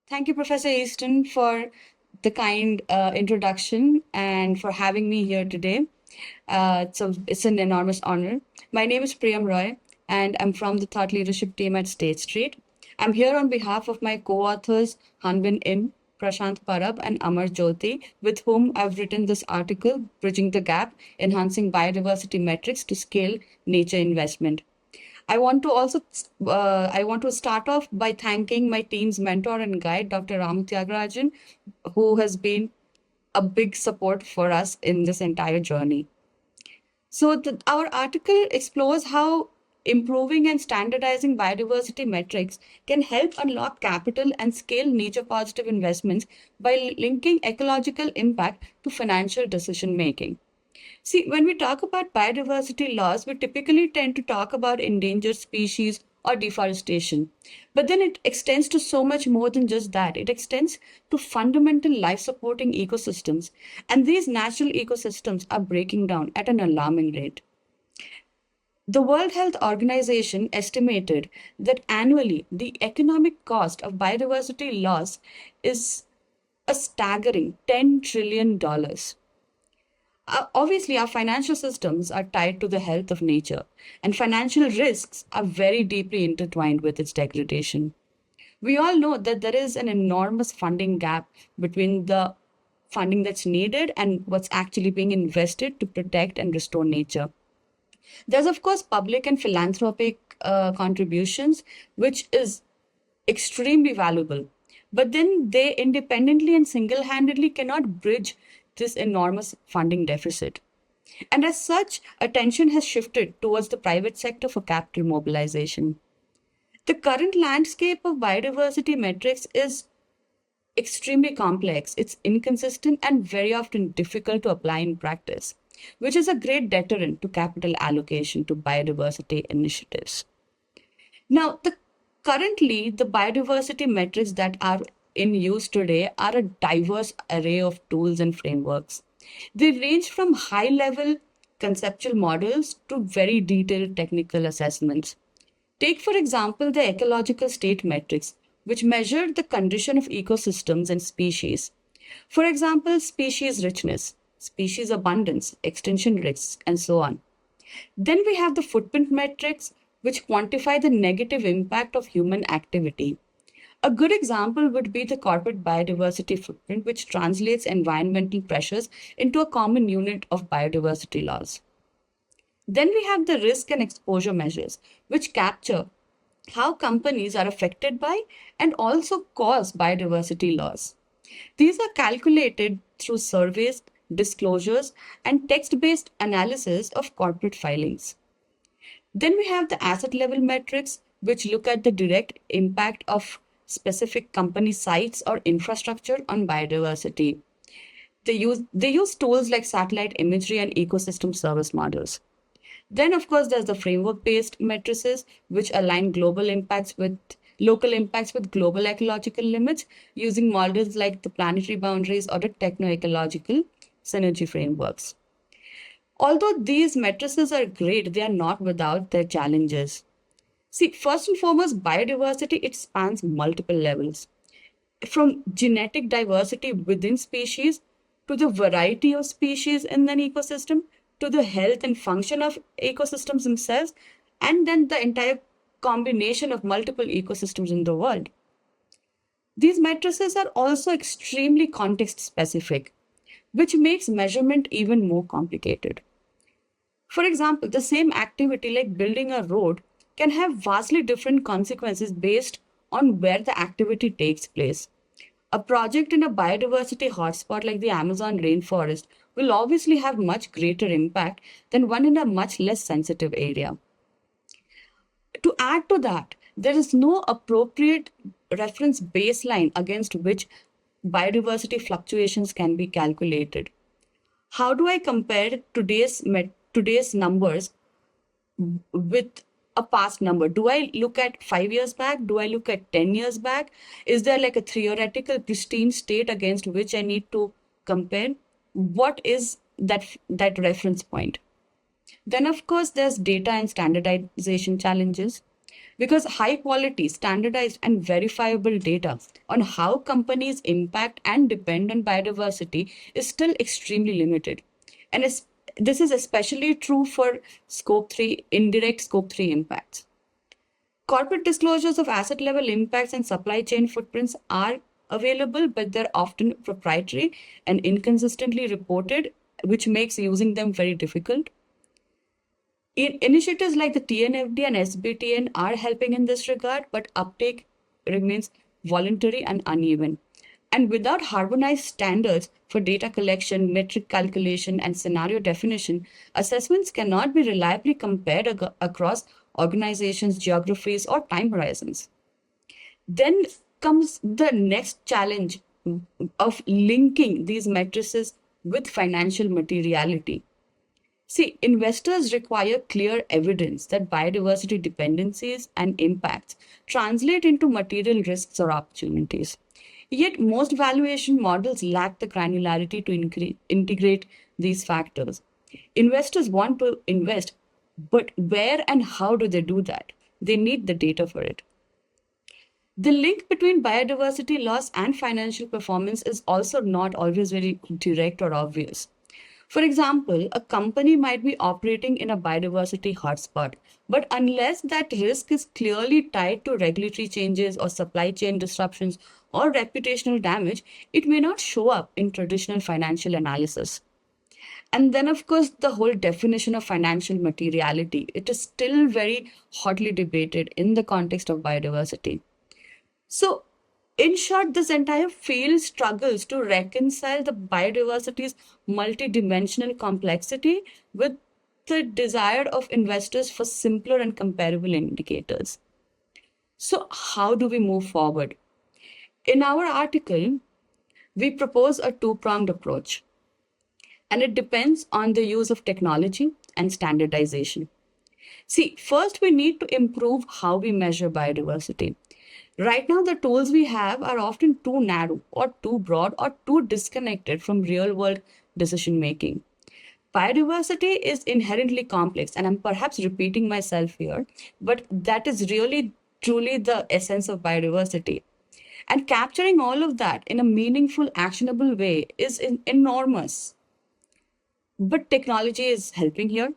Thank you, Professor Easton, for the kind introduction and for having me here today. It's an enormous honor. My name is Priyaam Roy, and I'm from the Thought Leadership team at State Street. I'm here on behalf of my co-authors, Hanbin Im, Prashant Parab, and Amar Jyoti, with whom I've written this article, Bridging the Gap, Enhancing Biodiversity Metrics to Scale Nature Investment. I want to start off by thanking my team's mentor and guide, Dr. Ram Tyagarajan, who has been a big support for us in this entire journey. Our article explores how improving and standardizing biodiversity metrics can help unlock capital and scale nature positive investments by linking ecological impact to financial decision making. See, when we talk about biodiversity loss, we typically tend to talk about endangered species or deforestation. But then it extends to so much more than just that. It extends to fundamental life supporting ecosystems. And these natural ecosystems are breaking down at an alarming rate. The World Health Organization estimated that annually the economic cost of biodiversity loss is a staggering $10 trillion. Obviously, our financial systems are tied to the health of nature, and financial risks are very deeply intertwined with its degradation. We all know that there is an enormous funding gap between the funding that's needed and what's actually being invested to protect and restore nature. There's, of course, public and philanthropic contributions, which is extremely valuable. But then they independently and single handedly cannot bridge this enormous funding deficit. And as such, attention has shifted towards the private sector for capital mobilization. The current landscape of biodiversity metrics is extremely complex, it's inconsistent, and very often difficult to apply in practice, which is a great deterrent to capital allocation to biodiversity initiatives. Now, currently, the biodiversity metrics that are in use today are a diverse array of tools and frameworks. They range from high level conceptual models to very detailed technical assessments. Take, for example, the ecological state metrics, which measure the condition of ecosystems and species. For example, species richness, species abundance, extinction risks, and so on. Then we have the footprint metrics, which quantify the negative impact of human activity. A good example would be the corporate biodiversity footprint, which translates environmental pressures into a common unit of biodiversity loss. Then we have the risk and exposure measures, which capture how companies are affected by and also cause biodiversity loss. These are calculated through surveys, disclosures, and text based analysis of corporate filings. Then we have the asset level metrics, which look at the direct impact of specific company sites or infrastructure on biodiversity. They use tools like satellite imagery and ecosystem service models. Then, of course, there's the framework based matrices, which align local impacts with global ecological limits using models like the planetary boundaries or the techno ecological synergy frameworks. Although these matrices are great, they are not without their challenges. See, first and foremost, biodiversity, it spans multiple levels. From genetic diversity within species to the variety of species in an ecosystem to the health and function of ecosystems themselves, and then the entire combination of multiple ecosystems in the world. These matrices are also extremely context specific, which makes measurement even more complicated. For example, the same activity like building a road can have vastly different consequences based on where the activity takes place. A project in a biodiversity hotspot like the Amazon rainforest will obviously have much greater impact than one in a much less sensitive area. To add to that, there is no appropriate reference baseline against which biodiversity fluctuations can be calculated. How do I compare today's numbers with a past number? Do I look at 5 years back? Do I look at 10 years back? Is there like a theoretical pristine state against which I need to compare? What is that reference point? Then, of course, there's data and standardization challenges. because high quality, standardized, and verifiable data on how companies impact and depend on biodiversity is still extremely limited. And this is especially true for scope 3, indirect scope 3 impacts. Corporate disclosures of asset level impacts and supply chain footprints are available, but they're often proprietary and inconsistently reported, which makes using them very difficult. Initiatives like the TNFD and SBTN are helping in this regard, but uptake remains voluntary and uneven. And without harmonized standards for data collection, metric calculation, and scenario definition, assessments cannot be reliably compared across organizations, geographies, or time horizons. Then comes the next challenge of linking these matrices with financial materiality. See, investors require clear evidence that biodiversity dependencies and impacts translate into material risks or opportunities. Yet, most valuation models lack the granularity to integrate these factors. Investors want to invest, but where and how do they do that? They need the data for it. The link between biodiversity loss and financial performance is also not always very direct or obvious. For example, a company might be operating in a biodiversity hotspot, but unless that risk is clearly tied to regulatory changes or supply chain disruptions or reputational damage, it may not show up in traditional financial analysis. And then, of course, the whole definition of financial materiality. It is still very hotly debated in the context of biodiversity. So, in short, this entire field struggles to reconcile the biodiversity's multidimensional complexity with the desire of investors for simpler and comparable indicators. So, how do we move forward? In our article, we propose a two-pronged approach, and it depends on the use of technology and standardization. See, first we need to improve how we measure biodiversity. Right now, the tools we have are often too narrow or too broad or too disconnected from real world decision making. Biodiversity is inherently complex, and I'm perhaps repeating myself here, but that is really truly the essence of biodiversity. And capturing all of that in a meaningful, actionable way is enormous. But technology is helping here.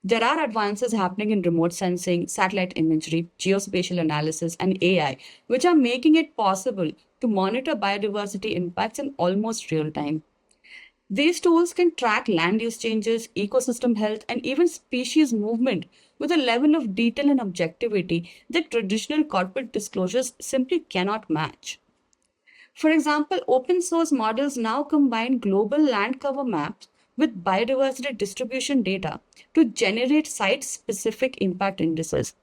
There are advances happening in remote sensing, satellite imagery, geospatial analysis, and AI, which are making it possible to monitor biodiversity impacts in almost real time. These tools can track land use changes, ecosystem health, and even species movement with a level of detail and objectivity that traditional corporate disclosures simply cannot match. For example, open source models now combine global land cover maps with biodiversity distribution data to generate site specific impact indices.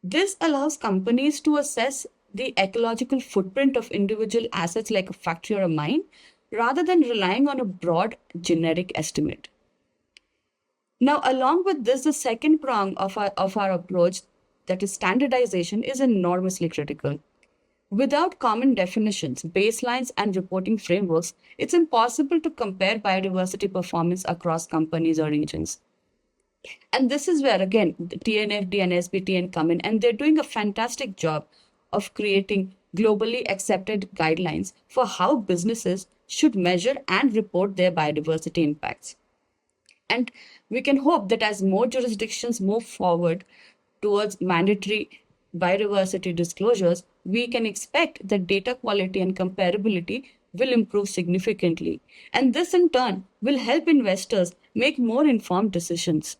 This allows companies to assess the ecological footprint of individual assets like a factory or a mine rather than relying on a broad generic estimate. Now, along with this, the second prong of our approach, that is standardization, is enormously critical. Without common definitions, baselines, and reporting frameworks, it's impossible to compare biodiversity performance across companies or regions. And this is where, again, the TNFD and SBTN come in, and they're doing a fantastic job of creating globally accepted guidelines for how businesses should measure and report their biodiversity impacts. And we can hope that as more jurisdictions move forward towards mandatory biodiversity disclosures, we can expect that data quality and comparability will improve significantly. And this in turn will help investors make more informed decisions.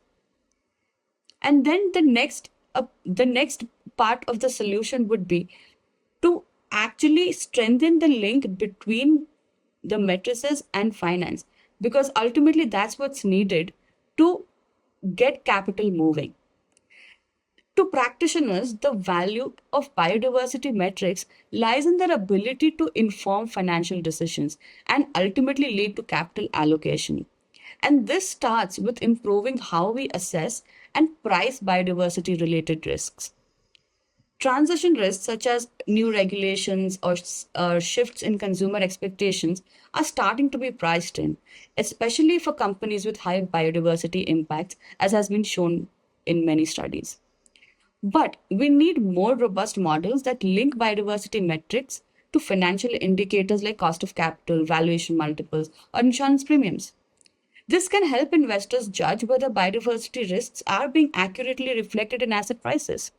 And then the next part of the solution would be to actually strengthen the link between the matrices and finance, because ultimately that's what's needed to get capital moving. To practitioners, the value of biodiversity metrics lies in their ability to inform financial decisions and ultimately lead to capital allocation. And this starts with improving how we assess and price biodiversity related risks. Transition risks, such as new regulations or shifts in consumer expectations, are starting to be priced in, especially for companies with high biodiversity impacts, as has been shown in many studies. But we need more robust models that link biodiversity metrics to financial indicators like cost of capital, valuation multiples, or insurance premiums. This can help investors judge whether biodiversity risks are being accurately reflected in asset prices.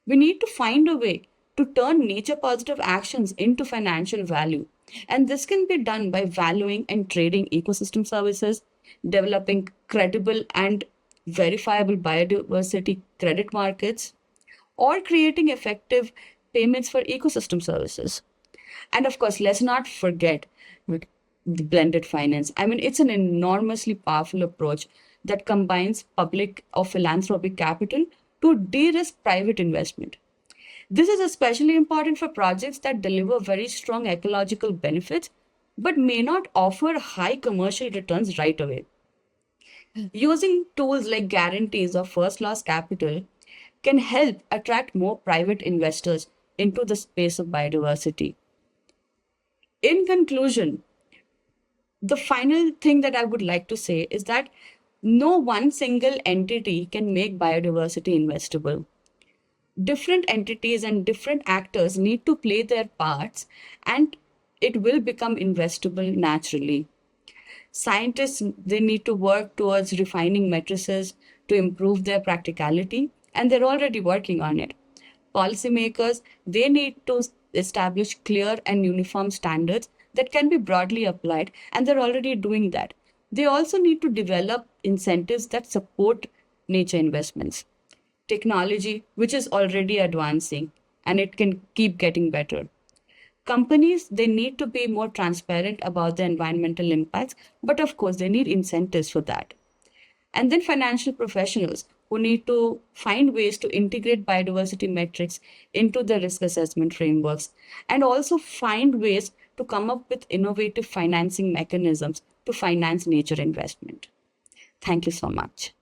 We need to find a way to turn nature positive actions into financial value. And this can be done by valuing and trading ecosystem services, developing credible and verifiable biodiversity credit markets, or creating effective payments for ecosystem services. And of course, let's not forget the blended finance. I mean, it's an enormously powerful approach that combines public or philanthropic capital to de risk private investment. This is especially important for projects that deliver very strong ecological benefits but may not offer high commercial returns right away. Using tools like guarantees or first loss capital can help attract more private investors into the space of biodiversity. In conclusion, the final thing that I would like to say is that no one single entity can make biodiversity investable. Different entities and different actors need to play their parts, and it will become investable naturally. Scientists, they need to work towards refining matrices to improve their practicality, and they're already working on it. Policymakers, they need to establish clear and uniform standards that can be broadly applied, and they're already doing that. They also need to develop incentives that support nature investments. Technology, which is already advancing, and it can keep getting better. Companies, they need to be more transparent about their environmental impacts, but of course, they need incentives for that. And then financial professionals who need to find ways to integrate biodiversity metrics into the risk assessment frameworks and also find ways to come up with innovative financing mechanisms to finance nature investment. Thank you so much.